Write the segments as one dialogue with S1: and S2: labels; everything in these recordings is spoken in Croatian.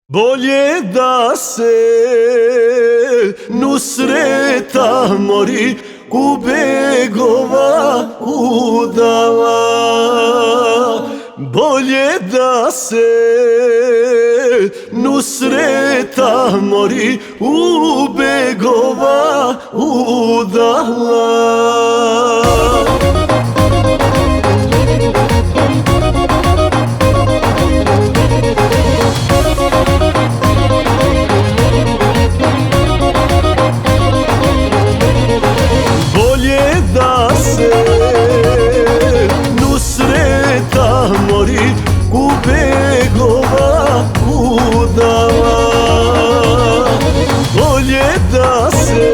S1: Bolje da se Nusreta mori u begova udala. Bolje da se Nusreta mori u begova udala. Da se Nusreta mori u begova udala. Bolje da se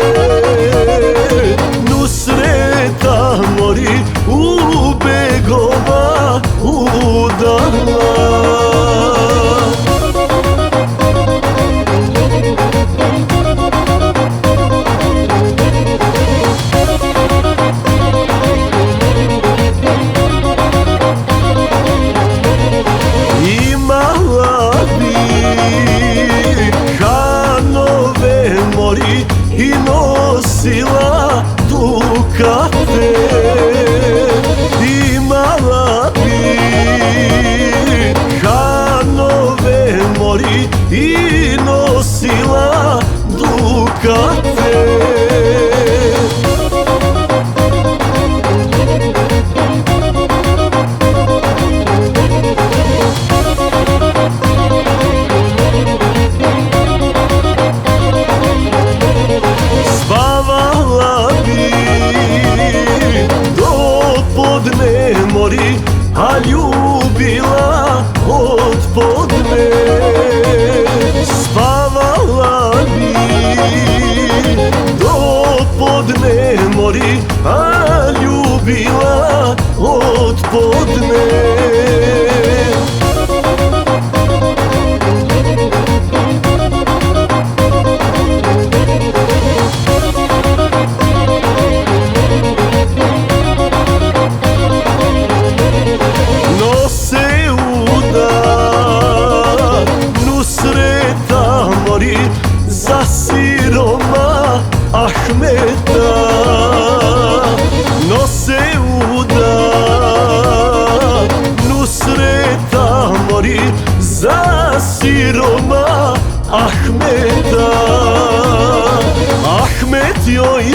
S1: Nusreta mori u begova udala. I nosila dukate, imala bi Hanove mori i nosila dukate. Spavala bi do podne mori, a ljubila od podne. Spavala bi do podne mori, a ljubila od podne. Za siroma Ahmeta nose udar Nusreta mori za siroma Ahmeta. Ahmet joj